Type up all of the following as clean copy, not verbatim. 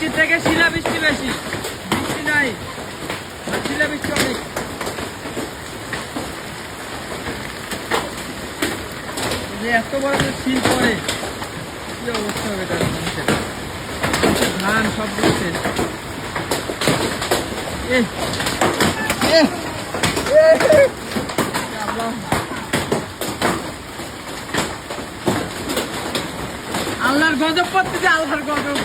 বৃষ্টির থেকে শিলাবৃষ্টি বেশি, বৃষ্টি নাই আর শিলাবৃষ্টি অনেক। এত বড় যে শিল পড়ে কি অবস্থা হবে তার মানুষের, ধান সব দিচ্ছে। আল্লাহর গজব পড়তেছে, আল্লাহর গজব।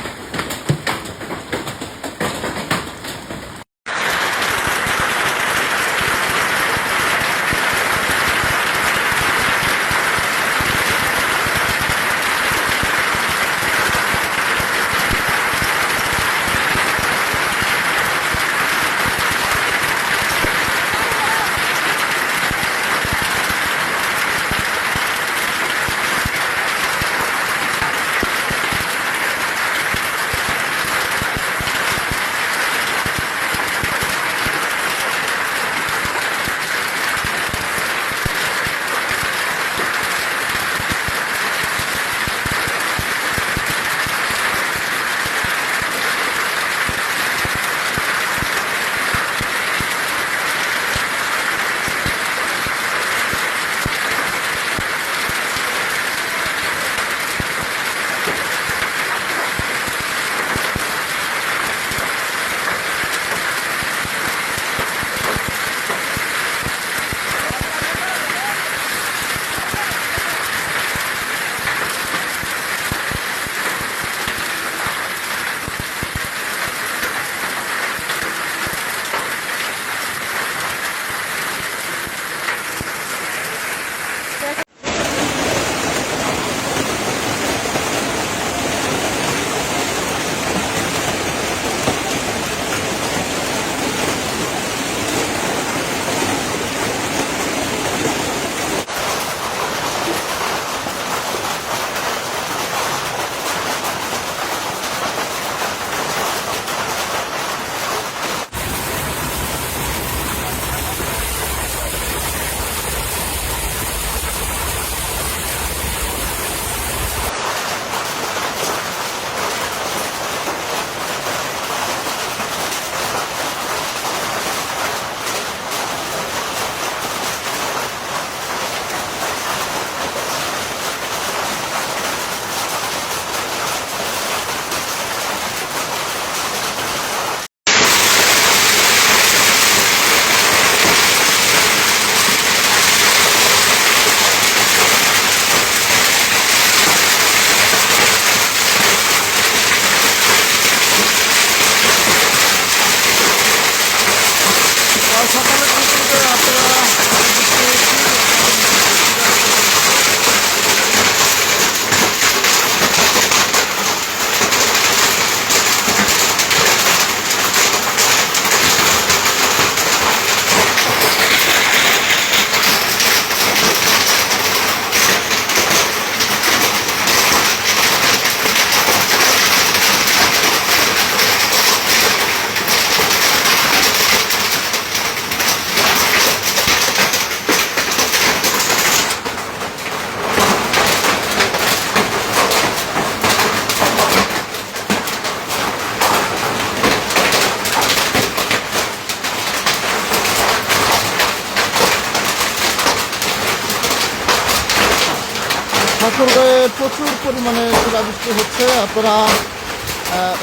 ঠাকুরগাঁয়ে প্রচুর পরিমাণে শিলাবৃষ্টি হচ্ছে। আপনারা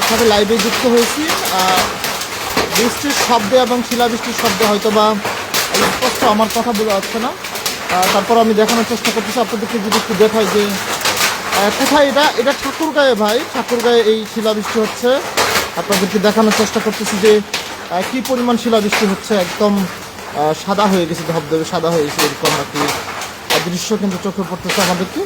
সাথে লাইভে যুক্ত হয়েছি। বৃষ্টির শব্দে এবং শিলাবৃষ্টির শব্দে হয়তো বা স্পষ্ট আমার কথা বোঝা যাচ্ছে না, তারপর আমি দেখানোর চেষ্টা করতেছি আপনাদেরকে। যদি একটু দেখাই যে কোথায় এটা ঠাকুরগাঁয়ে ভাই, ঠাকুরগাঁয়ে এই শিলাবৃষ্টি হচ্ছে। আপনাদেরকে দেখানোর চেষ্টা করতেছি যে কী পরিমাণ শিলাবৃষ্টি হচ্ছে। একদম সাদা হয়ে গেছে, ধবধবে সাদা হয়ে গেছে, এরকম আর কি দৃশ্য কিন্তু চোখে পড়তেছে আমাদেরকে।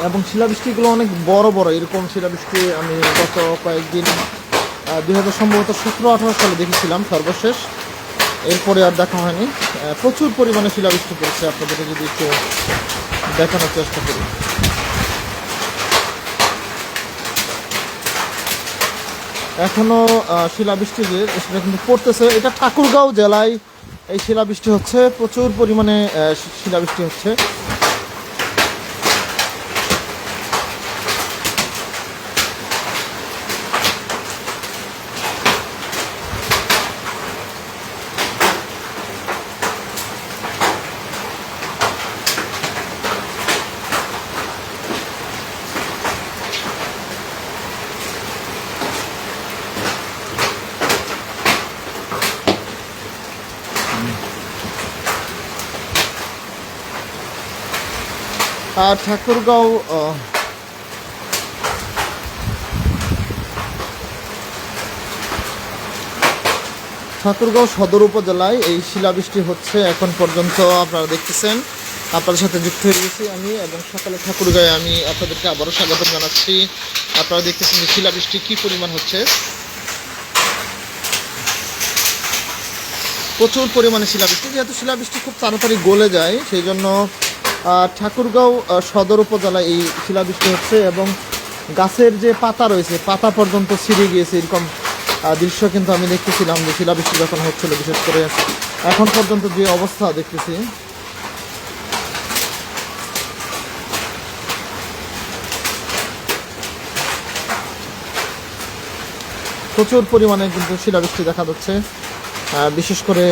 এবং শিলাবৃষ্টিগুলো অনেক বড় বড়, এরকম শিলাবৃষ্টি আমি গত কয়েকদিন 2017-18 সালে দেখেছিলাম সর্বশেষ, এরপরে আর দেখা হয়নি। প্রচুর পরিমাণে শিলাবৃষ্টি পড়ছে, আপনাদেরকে যদি একটু দেখানোর চেষ্টা করি। এখনও শিলাবৃষ্টি সেটা কিন্তু পড়তেছে। এটা ঠাকুরগাঁও জেলায় এই শিলাবৃষ্টি হচ্ছে, প্রচুর পরিমাণে শিলাবৃষ্টি হচ্ছে। আর ঠাকুরগাঁও ঠাকুরগাঁও সদর উপজেলায় এই শিলাবৃষ্টি হচ্ছে এখন পর্যন্ত। আপনারা দেখতেছেন, আপনাদের সাথে যুক্ত হয়ে গেছি আমি, এবং সকালে ঠাকুরগাঁয়ে আমি আপনাদেরকে আবারও স্বাগত জানাচ্ছি। আপনারা দেখতেছেন যে শিলাবৃষ্টি কী পরিমাণ হচ্ছে, প্রচুর পরিমাণে শিলাবৃষ্টি। যেহেতু শিলাবৃষ্টি খুব তাড়াতাড়ি গলে যায়, সেই জন্য ঠাকুরগাঁও সদর উপজেলায় এই শিলাবৃষ্টি হচ্ছে, এবং গাছের যে পাতা রয়েছে পাতা পর্যন্ত ছিঁড়ে গিয়েছে, এরকম দৃশ্য কিন্তু আমি দেখতেছিলাম যে শিলাবৃষ্টি যখন হচ্ছিল। বিশেষ করে এখন পর্যন্ত যে অবস্থা দেখতেছি, প্রচুর পরিমাণে কিন্তু শিলাবৃষ্টি দেখা যাচ্ছে। বিশেষ করে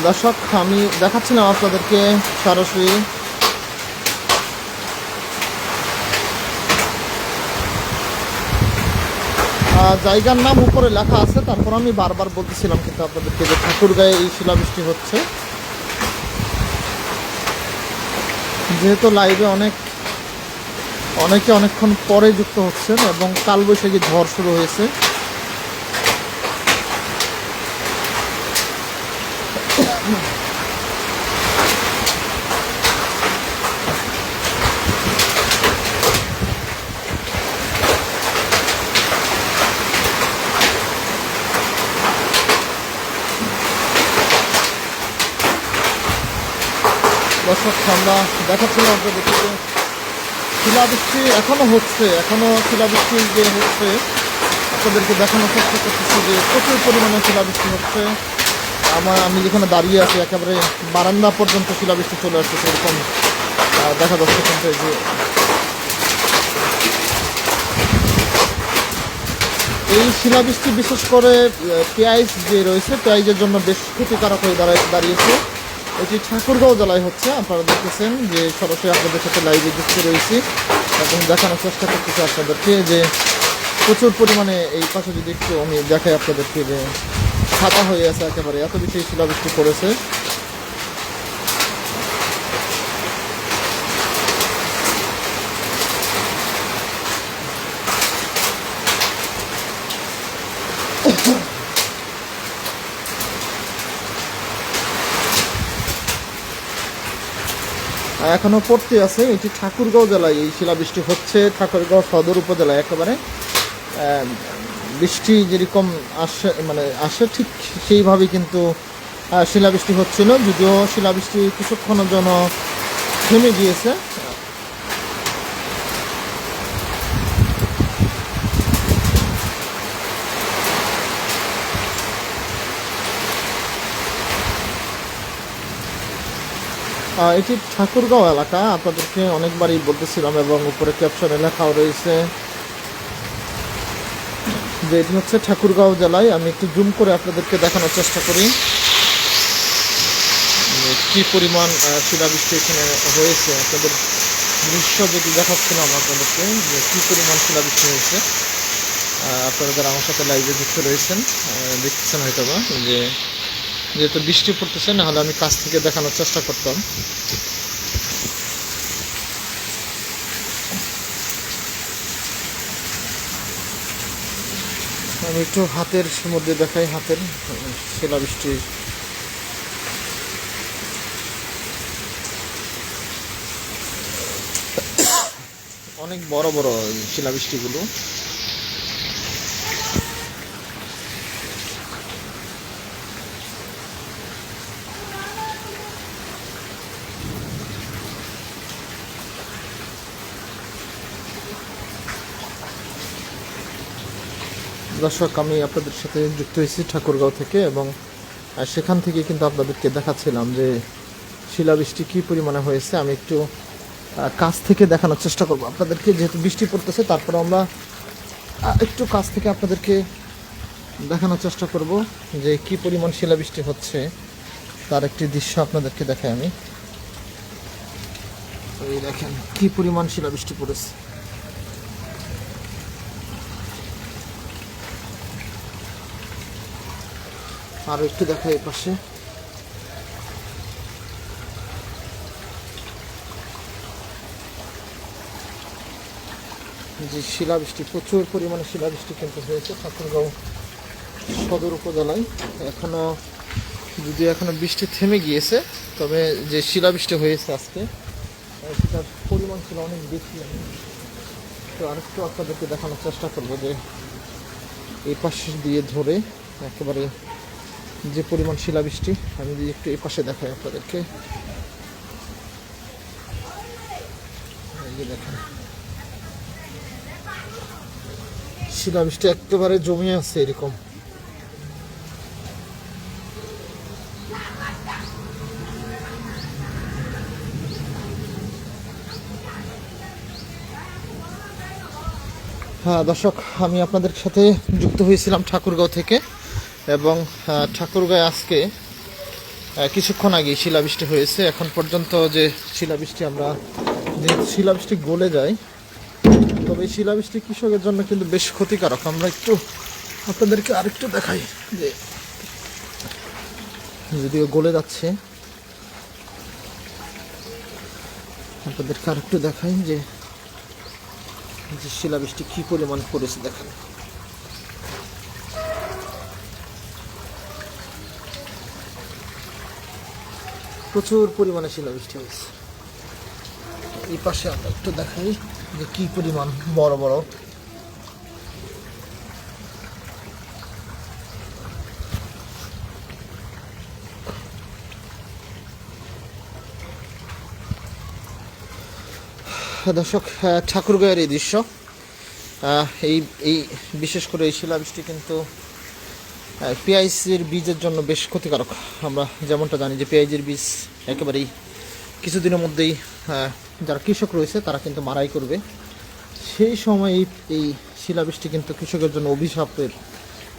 দর্শক, আমি দেখাচ্ছিলাম আপনাদেরকে সরাসরি জায়গার নাম উপরে লেখা আছে, তারপর আমি বারবার বলতেছিলাম কিন্তু আপনাদেরকে যে ঠাকুরগাঁয়ে এই শিলাবৃষ্টি হচ্ছে। যেহেতু লাইভে অনেকে অনেকক্ষণ পরে যুক্ত হচ্ছেন, এবং কালবৈশাখী ঝড় শুরু হয়েছে। দর্শক, আমরা দেখাচ্ছিলাম আপনাদেরকে যে শিলাবৃষ্টি এখনও হচ্ছে, শিলাবৃষ্টি যে হচ্ছে আপনাদেরকে দেখানোর চেষ্টা করতেছি যে প্রচুর পরিমাণে শিলাবৃষ্টি হচ্ছে। আমি যেখানে দাঁড়িয়ে আছি একেবারে বারান্দা পর্যন্ত শিলাবৃষ্টি চলে আসছে, এরকম দেখা যাচ্ছে। কিন্তু এই যে এই শিলাবৃষ্টি বিশেষ করে পেঁয়াজ যে রয়েছে, পেঁয়াজের জন্য বেশ ক্ষতিকারক হয়ে দাঁড়িয়েছে। এটি ঠাকুরগাঁও জেলায় হচ্ছে। আপনারা দেখতেছেন যে সরাসরি আপনাদের সাথে লাইভে যুক্ত রয়েছি, এবং দেখানোর চেষ্টা করতেছি আপনাদেরকে যে প্রচুর পরিমাণে এই পাশে যদি একটু আমি দেখাই আপনাদেরকে যে ছাতা হয়ে আছে, একেবারে এত বেশি শিলাবৃষ্টি পড়েছে। এখনো পড়তে আছে। এটি ঠাকুরগাঁও জেলায় এই শিলাবৃষ্টি হচ্ছে, ঠাকুরগাঁও সদর উপজেলায় একেবারে। বৃষ্টি যেরকম আসে ঠিক সেইভাবেই কিন্তু শিলাবৃষ্টি হচ্ছিল, যদিও শিলাবৃষ্টি কিছুক্ষণের জন্য থেমে গিয়েছে। এটি ঠাকুরগাঁও এলাকা, আপনাদেরকে অনেকবারই বলতেছিলাম, এবং উপরে ক্যাপশনে লেখাও রয়েছে যে এটি হচ্ছে ঠাকুরগাঁও জেলায়। আমি একটু জুম করে আপনাদেরকে দেখানোর চেষ্টা করি কি পরিমাণ শিলাবৃষ্টি এখানে হয়েছে। আপনাদের দৃশ্য যেটি দেখাচ্ছিলাম আপনাদেরকে যে কী পরিমাণ শিলাবৃষ্টি হয়েছে। আপনারা যারা আমার সাথে লাইভে যুক্ত রয়েছেন দেখতেছেন হয়তো বা যে যেহেতু বৃষ্টি পড়তেছে, নাহলে আমি কাছ থেকে দেখানোর চেষ্টা করতাম। আমি একটু হাতের মধ্যে দেখাই, হাতের শিলাবৃষ্টি অনেক বড় বড় শিলাবৃষ্টিগুলো। দর্শক, আমি আপনাদের সাথে যুক্ত হয়েছি ঠাকুরগাঁও থেকে, এবং সেখান থেকে কিন্তু আপনাদেরকে দেখাচ্ছিলাম যে শিলাবৃষ্টি কী পরিমাণে হয়েছে। আমি একটু কাছ থেকে দেখানোর চেষ্টা করব আপনাদেরকে, যেহেতু বৃষ্টি পড়তেছে, তারপরে আমরা একটু কাছ থেকে আপনাদেরকে দেখানোর চেষ্টা করব যে কী পরিমাণ শিলাবৃষ্টি হচ্ছে তার একটি দৃশ্য আপনাদেরকে দেখাই আমি। এই দেখেন কি পরিমাণ শিলাবৃষ্টি পড়েছে। আর একটু দেখা এই পাশে, যে শিলাবৃষ্টি, প্রচুর পরিমাণে শিলাবৃষ্টি কিন্তু হয়েছে ঠাকুরগাঁও সদর উপজেলায়। এখনো বৃষ্টি থেমে গিয়েছে, তবে যে শিলাবৃষ্টি হয়েছে আজকে সেটার পরিমাণ ছিল অনেক বেশি। আমি তো আরেকটু আপনাদেরকে দেখানোর চেষ্টা করবো যে এই পাশ দিয়ে ধরে একেবারে যে পরিমাণ শিলাবৃষ্টি, আমি যদি একটু এই পাশে দেখাই আপনাদেরকে। দেখেন শিলাবৃষ্টি একেবারে জমে আছে এরকম। হ্যাঁ দর্শক, আমি আপনাদের সাথে যুক্ত হয়েছিলাম ঠাকুরগাঁও থেকে, এবং ঠাকুরগাঁয়ে আজকে কিছুক্ষণ আগে শিলাবৃষ্টি হয়েছে। এখন পর্যন্ত যে শিলাবৃষ্টি, আমরা যেহেতু শিলাবৃষ্টি গলে যায়, তবে এই শিলাবৃষ্টি কৃষকের জন্য কিন্তু বেশ ক্ষতিকারক। আমরা একটু আপনাদেরকে আরেকটু দেখাই যে যদিও গলে যাচ্ছে, আপনাদেরকে আরেকটু দেখাই যে শিলাবৃষ্টি কি পরিমাণ পড়েছে দেখেন। প্রচুর পরিমাণে শিলাবৃষ্টি হয়েছে। এই পাশে আমরা একটু দেখাই যে কি পরিমাণ বড় বড় দর্শক, ঠাকুরগাঁয়ের এই দৃশ্য। এই এই বিশেষ করে এই শিলাবৃষ্টি কিন্তু পেঁয়াজের বীজের জন্য বেশ ক্ষতিকারক। আমরা যেমনটা জানি যে পেঁয়াজের বীজ একেবারেই কিছুদিনের মধ্যেই যারা কৃষক রয়েছে তারা কিন্তু মারাই করবে। সেই সময় এই শিলাবৃষ্টি কিন্তু কৃষকের জন্য অভিশাপের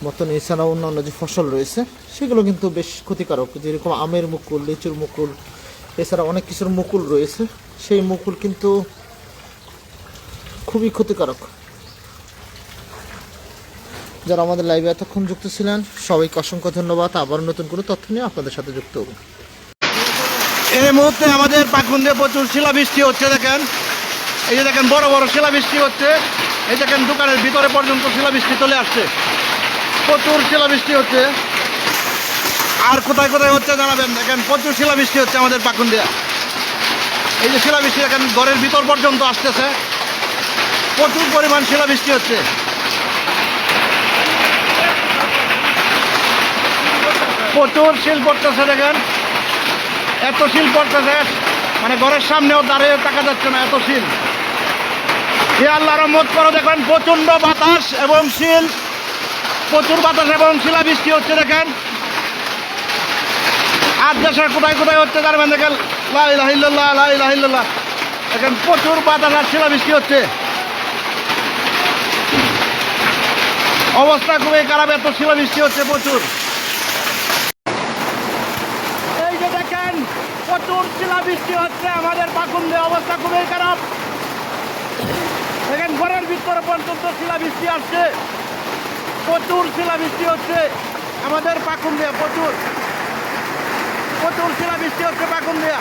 মতন। এছাড়াও অন্যান্য যে ফসল রয়েছে সেগুলো কিন্তু বেশ ক্ষতিকারক, যেরকম আমের মুকুল, লিচুর মুকুল, এছাড়া অনেক কিছুর মুকুল রয়েছে, সেই মুকুল কিন্তু খুবই ক্ষতিকারক। যারা আমাদের লাইভে এতক্ষণ যুক্ত ছিলেন সবাইকে অসংখ্য ধন্যবাদ। আবার নতুন কোনো তথ্য নিয়ে আপনাদের সাথে যুক্ত হব। এই মুহূর্তে আমাদের পাকুন্দে প্রচুর শিলাবৃষ্টি হচ্ছে। দেখেন, এই যে দেখেন বড় বড় শিলাবৃষ্টি হচ্ছে। এই দেখেন দোকানের ভিতরে পর্যন্ত শিলাবৃষ্টি চলে আসছে। প্রচুর শিলাবৃষ্টি হচ্ছে। আর কোথায় কোথায় হচ্ছে জানাবেন। দেখেন প্রচুর শিলাবৃষ্টি হচ্ছে আমাদের পাকুন্দে। এই যে শিলাবৃষ্টি দেখেন ঘরের ভিতর পর্যন্ত আসতেছে। প্রচুর পরিমাণ শিলাবৃষ্টি হচ্ছে। প্রচুর শিল পড়তেছে। দেখেন এত শিল পড়তেছে, মানে ঘরের সামনেও দাঁড়িয়ে থাকা যাচ্ছে না, এত শিল। হে আল্লাহ রহমত করো। দেখেন প্রচন্ড বাতাস এবং শিল, প্রচুর বাতাস এবং শিলাবৃষ্টি হচ্ছে। দেখেন আর দেশের কোথায় কোথায় হচ্ছে জানবেন। দেখেন লা ইলাহা ইল্লাল্লাহ, লা ইলাহা ইল্লাল্লাহ। দেখেন প্রচুর বাতাস আর শিলাবৃষ্টি হচ্ছে। অবস্থা খুবই খারাপ, এত শিলাবৃষ্টি হচ্ছে প্রচুর। এই যে দেখেন প্রচুর শিলাবৃষ্টি হচ্ছে আমাদের পাকুন্দে। অবস্থা খুবই খারাপ। দেখেন ঘরের ভিতরে পর্যন্ত শিলাবৃষ্টি আসছে। প্রচুর শিলাবৃষ্টি হচ্ছে আমাদের পাকুন্দে। প্রচুর প্রচুর শিলাবৃষ্টি হচ্ছে পাকুন্দিয়া।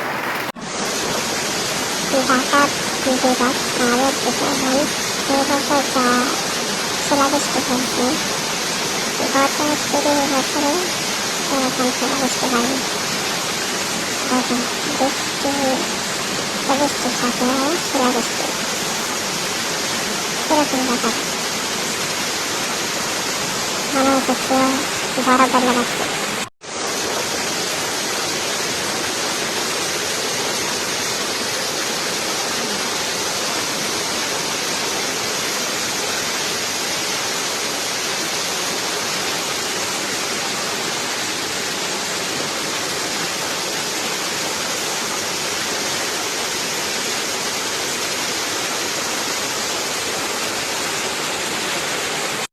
শিলাবৃষ্টি হয়েছে গত 30 বছরে এরকম শিলাবৃষ্টি হয়নি। বৃষ্টির সাথে শিলাবৃষ্টি কিরকম ব্যাপার, মনে হচ্ছে বরফ বেরিয়ে যাচ্ছে।